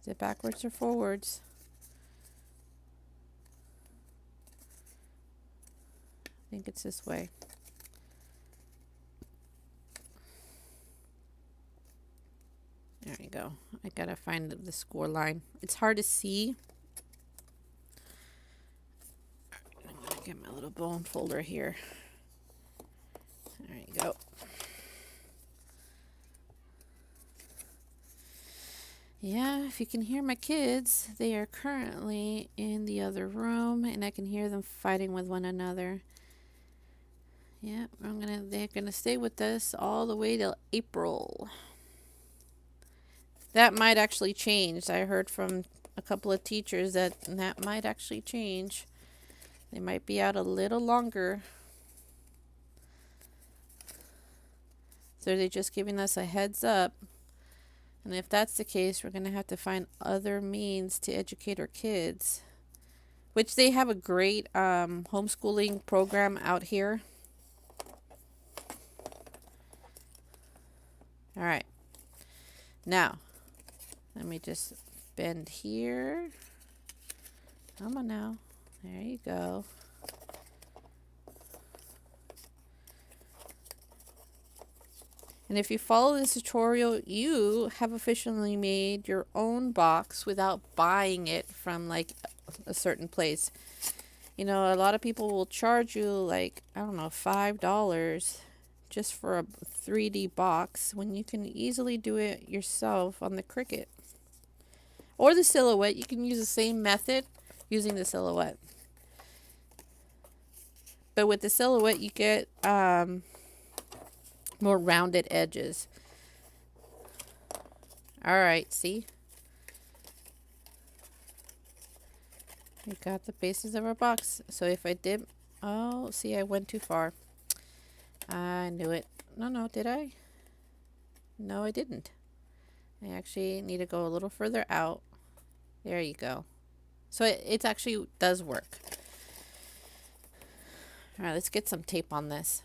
Is it backwards or forwards? I think it's this way. There you go. I gotta find the score line. It's hard to see. I'm gonna get my little bone folder here. There you go. Yeah, if you can hear my kids, they are currently in the other room and I can hear them fighting with one another. Yeah, they're gonna stay with us all the way till April. That might actually change. I heard from a couple of teachers that might actually change. They might be out a little longer. So they're just giving us a heads up. And if that's the case, we're going to have to find other means to educate our kids. Which they have a great homeschooling program out here. All right. Now, let me just bend here. Come on now. There you go. And if you follow this tutorial, you have officially made your own box without buying it from like a certain place. You know, a lot of people will charge you like, I don't know, $5 just for a 3D box when you can easily do it yourself on the Cricut. Or the Silhouette. You can use the same method using the Silhouette. But with the Silhouette, you get more rounded edges. Alright, see? We got the bases of our box. So if I did... Oh, see, I went too far. I knew it. No, did I? No, I didn't. I actually need to go a little further out. There you go. So it actually does work. All right, let's get some tape on this.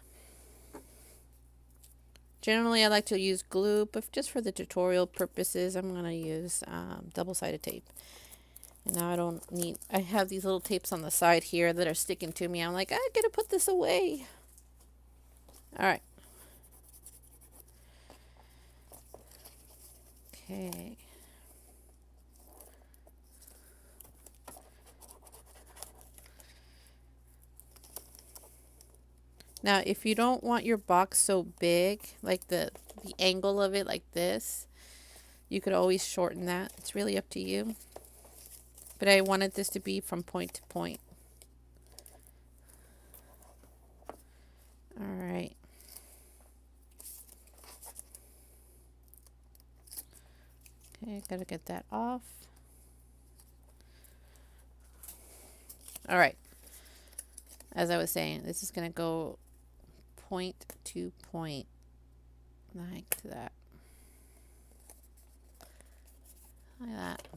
Generally, I like to use glue, but just for the tutorial purposes, I'm going to use double-sided tape. And now I have these little tapes on the side here that are sticking to me. I'm like, I gotta put this away. All right. Okay. Now, if you don't want your box so big, like the angle of it like this, you could always shorten that. It's really up to you. But I wanted this to be from point to point. All right. Okay, gotta get that off. All right. As I was saying, this is gonna go point to point like that. Like that.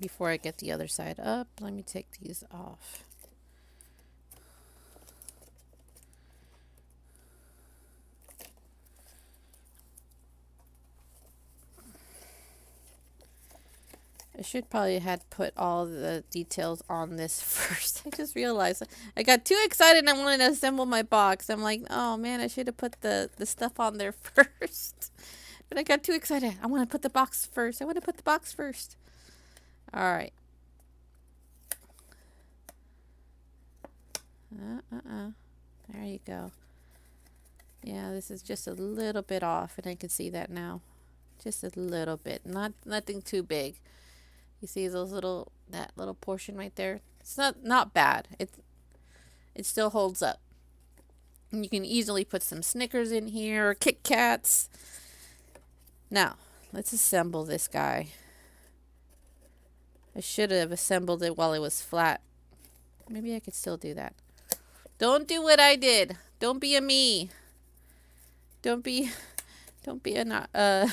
Before I get the other side up, let me take these off. I should probably had put all the details on this first. I just realized I got too excited and I wanted to assemble my box. I'm like, oh man, I should have put the stuff on there first. But I got too excited. I want to put the box first. I want to put the box first. All right. There you go. Yeah, this is just a little bit off, and I can see that now. Just a little bit. Nothing too big. You see that little portion right there? It's not bad. It still holds up. And you can easily put some Snickers in here or Kit Kats. Now, let's assemble this guy. I should have assembled it while it was flat. Maybe I could still do that. Don't do what I did. Don't be a me. Don't be a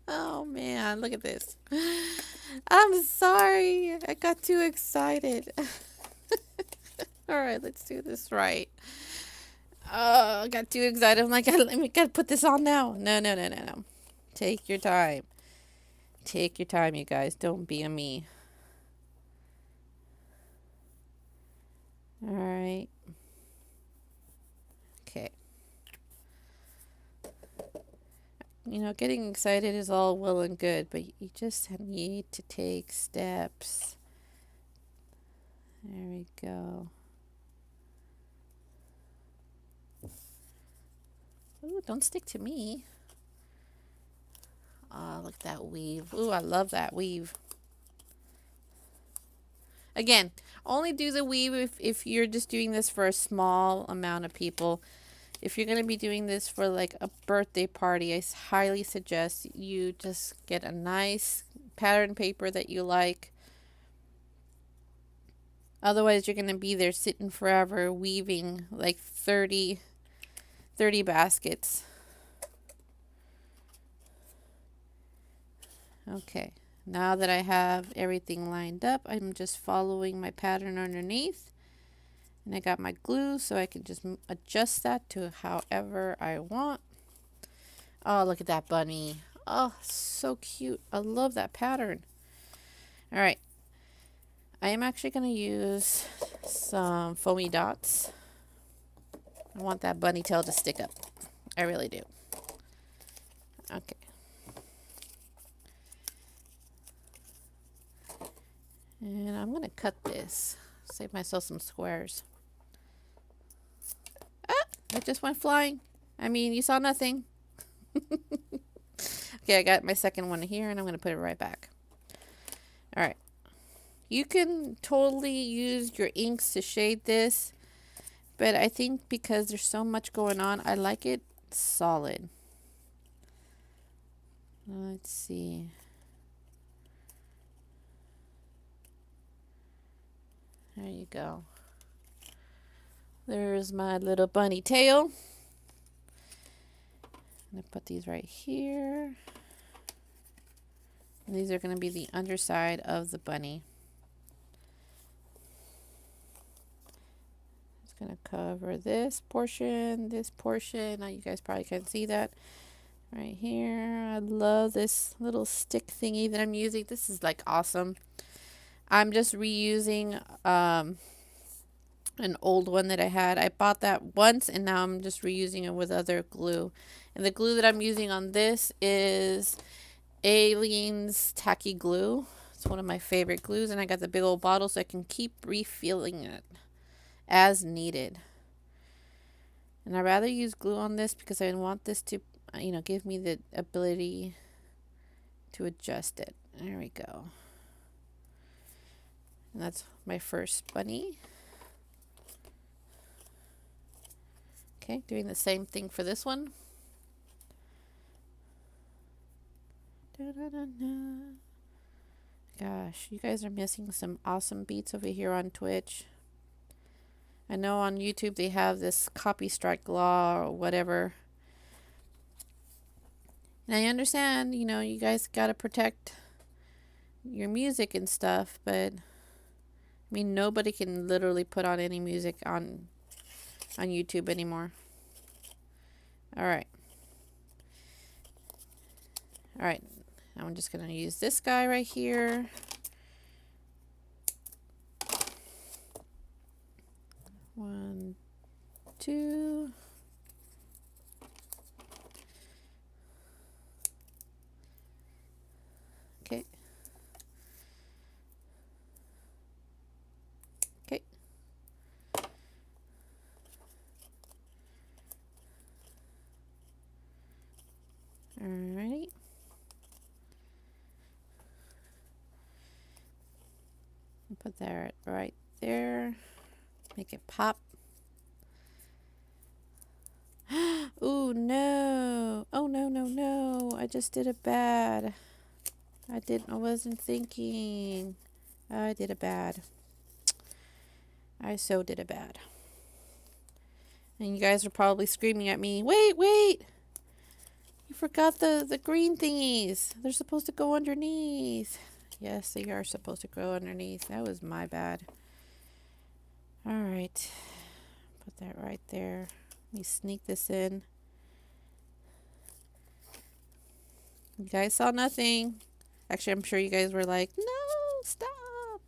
oh man, look at this. I'm sorry. I got too excited. All right, let's do this right. Oh, I got too excited. I'm like, I gotta put this on now. No. Take your time. Take your time, you guys. Don't be a me. All right. Okay. You know, getting excited is all well and good, but you just need to take steps. There we go. Ooh, don't stick to me. Oh, look at that weave. Ooh, I love that weave. Again, only do the weave if you're just doing this for a small amount of people. If you're going to be doing this for like a birthday party, I highly suggest you just get a nice pattern paper that you like. Otherwise, you're going to be there sitting forever weaving like 30 baskets. Okay, now that I have everything lined up, I'm just following my pattern underneath. And I got my glue, so I can just adjust that to however I want. Oh, look at that bunny. Oh, so cute. I love that pattern. All right. I am actually going to use some foamy dots. I want that bunny tail to stick up. I really do. Okay. And I'm going to cut this. Save myself some squares. Ah! It just went flying. I mean, you saw nothing. Okay, I got my second one here, and I'm going to put it right back. All right. You can totally use your inks to shade this, but I think because there's so much going on, I like it solid. Let's see. There you go. There's my little bunny tail. I'm going to put these right here. And these are going to be the underside of the bunny. It's going to cover this portion. Now you guys probably can't see that right here. I love this little stick thingy that I'm using. This is like awesome. I'm just reusing an old one that I had. I bought that once and now I'm just reusing it with other glue. And the glue that I'm using on this is Aleene's Tacky Glue. It's one of my favorite glues, and I got the big old bottle so I can keep refilling it as needed. And I'd rather use glue on this because I want this to, give me the ability to adjust it. There we go. And that's my first bunny. Okay, doing the same thing for this one. Gosh, you guys are missing some awesome beats over here on Twitch. I know on YouTube they have this copy strike law or whatever. And I understand, you guys got to protect your music and stuff, but I mean, nobody can literally put on any music on YouTube anymore. All right. Now I'm just going to use this guy right here. One, two. Okay. Okay. Alrighty. Put that right there. Make it pop. Ooh, no. Oh, no. I just did it bad. I wasn't thinking. I did it bad. I so did it bad. And you guys are probably screaming at me, wait. You forgot the green thingies. They're supposed to go underneath. Yes, they are supposed to go underneath. That was my bad. All right. Put that right there. Let me sneak this in. You guys saw nothing. Actually, I'm sure you guys were like, no, stop.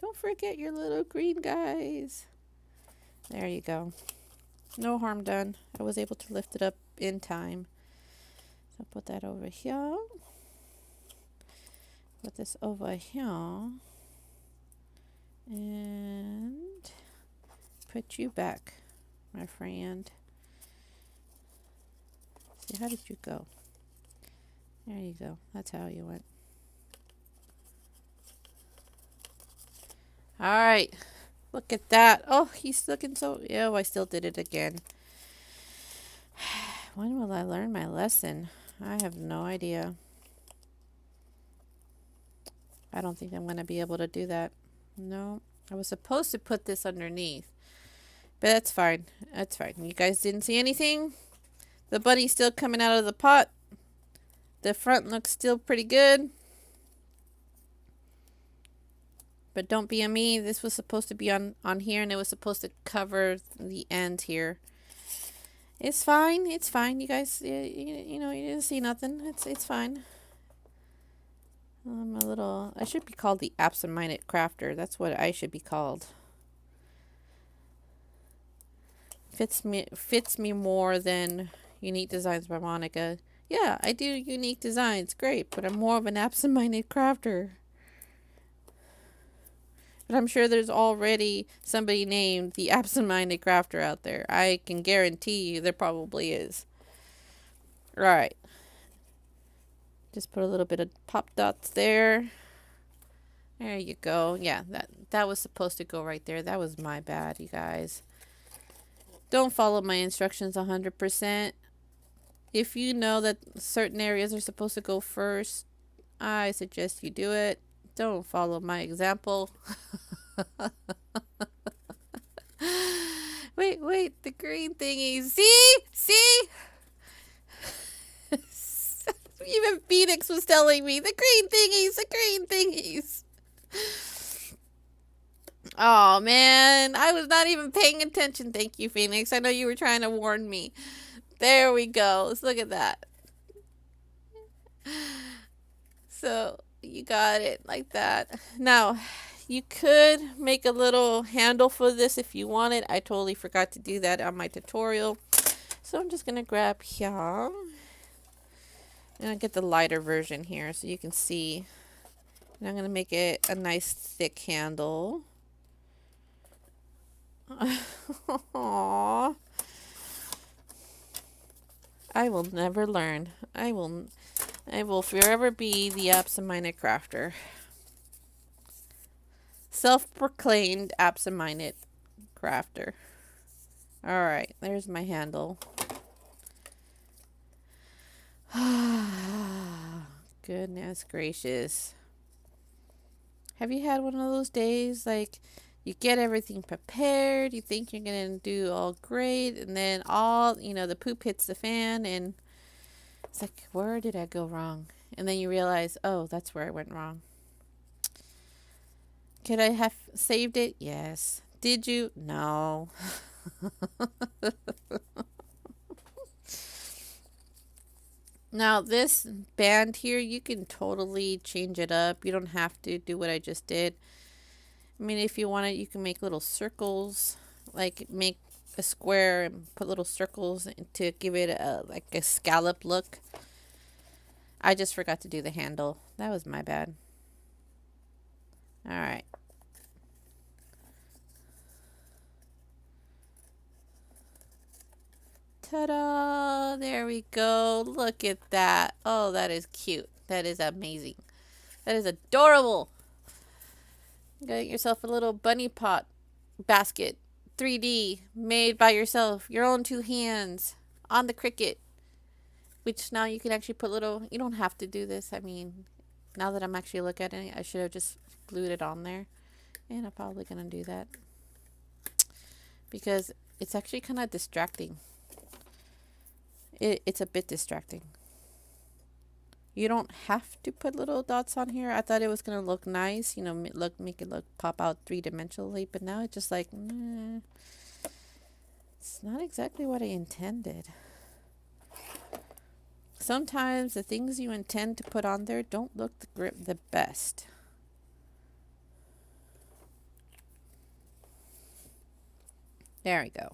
Don't forget your little green guys. There you go. No harm done. I was able to lift it up in time. So put that over here. Put this over here. And put you back, my friend. See, how did you go? There you go. That's how you went. All right. Look at that. Oh, he's looking so... Oh, I still did it again. When will I learn my lesson? I have no idea. I don't think I'm going to be able to do that. No. I was supposed to put this underneath. But that's fine. That's fine. You guys didn't see anything? The bunny's still coming out of the pot. The front looks still pretty good. But don't be a me. This was supposed to be on here, and it was supposed to cover the end here. It's fine. It's fine. You guys, you didn't see nothing. It's fine. I should be called the absent-minded crafter. That's what I should be called. Fits me more than Unique Designs by Monica. Yeah, I do unique designs. Great, but I'm more of an absent-minded crafter. But I'm sure there's already somebody named the absent-minded crafter out there. I can guarantee you there probably is. Right. Just put a little bit of pop dots there. There you go. Yeah, that was supposed to go right there. That was my bad, you guys. Don't follow my instructions 100%. If you know that certain areas are supposed to go first, I suggest you do it. Don't follow my example. Wait, the green thingies. See? Even Phoenix was telling me the green thingies, the green thingies. Oh man, I was not even paying attention. Thank you, Phoenix. I know you were trying to warn me. There we go. Let's look at that. So you got it like that. Now, you could make a little handle for this if you wanted. I totally forgot to do that on my tutorial. So I'm just going to grab here. And I'll get the lighter version here so you can see. And I'm going to make it a nice thick handle. Aww. I will never learn. I will forever be the absent-minded crafter. Self-proclaimed absent-minded crafter. Alright, there's my handle. Goodness gracious. Have you had one of those days like you get everything prepared, you think you're gonna do all great, and then the poop hits the fan and it's like, where did I go wrong? And then you realize, oh, that's where I went wrong. Could I have saved it? Yes. Did you? No. Now, this band here, you can totally change it up. You don't have to do what I just did. I mean, if you want it, you can make little circles, like make a square and put little circles to give it like a scallop look. I just forgot to do the handle. That was my bad. All right. Ta-da! There we go. Look at that. Oh, that is cute. That is amazing. That is adorable. Get yourself a little bunny pot basket. 3D. Made by yourself. Your own 2 hands. On the Cricut. Which now you can actually put little... You don't have to do this. I mean, now that I'm actually looking at it, I should have just glued it on there. And I'm probably going to do that. Because it's actually kind of distracting. It's a bit distracting. You don't have to put little dots on here. I thought it was gonna look nice, make it look pop out 3-dimensionally, but now it's just like, it's not exactly what I intended. Sometimes the things you intend to put on there don't look the best. There we go.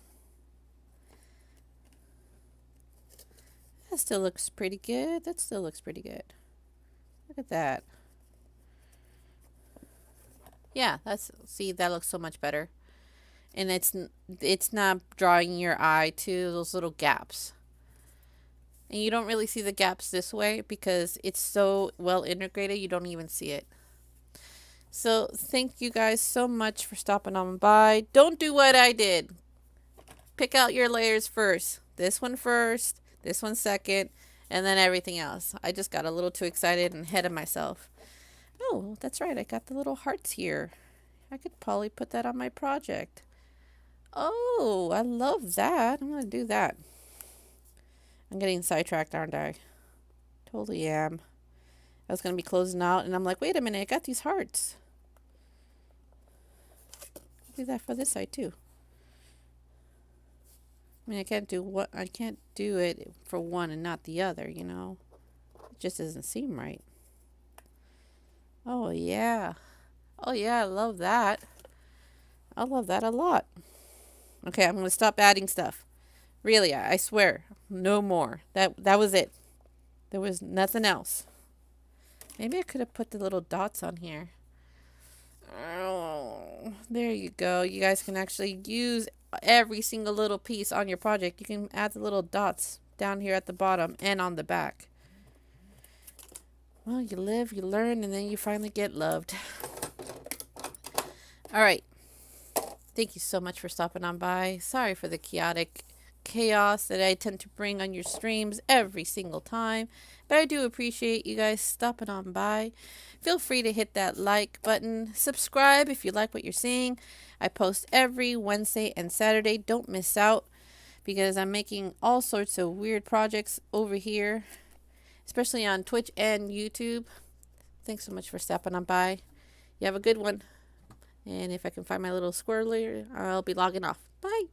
That still looks pretty good. That still looks pretty good. Look at that. Yeah, see, that looks so much better. And it's not drawing your eye to those little gaps. And you don't really see the gaps this way because it's so well integrated, you don't even see it. So thank you guys so much for stopping on by. Don't do what I did. Pick out your layers first. This one first. This one second, and then everything else. I just got a little too excited and ahead of myself. Oh, that's right. I got the little hearts here. I could probably put that on my project. Oh, I love that. I'm going to do that. I'm getting sidetracked, aren't I? Totally am. I was going to be closing out, and I'm like, wait a minute. I got these hearts. Do that for this side, too. I mean, I can't do it for one and not the other, It just doesn't seem right. Oh, yeah. Oh, yeah, I love that. I love that a lot. Okay, I'm going to stop adding stuff. Really, I swear. No more. That was it. There was nothing else. Maybe I could have put the little dots on here. Oh, there you go. You guys can actually use every single little piece on your project. You can add the little dots down here at the bottom and on the back. Well, you live, you learn, and then you finally get loved. All right. Thank you so much for stopping on by. Sorry for the chaotic chaos that I tend to bring on your streams every single time, but I do appreciate you guys stopping on by. Feel free to hit that like button, subscribe if you like what you're seeing. I post every Wednesday and Saturday. Don't miss out because I'm making all sorts of weird projects over here especially on Twitch and YouTube. Thanks so much for stopping on by. You have a good one. And if I can find my little squirrel, I'll be logging off. Bye.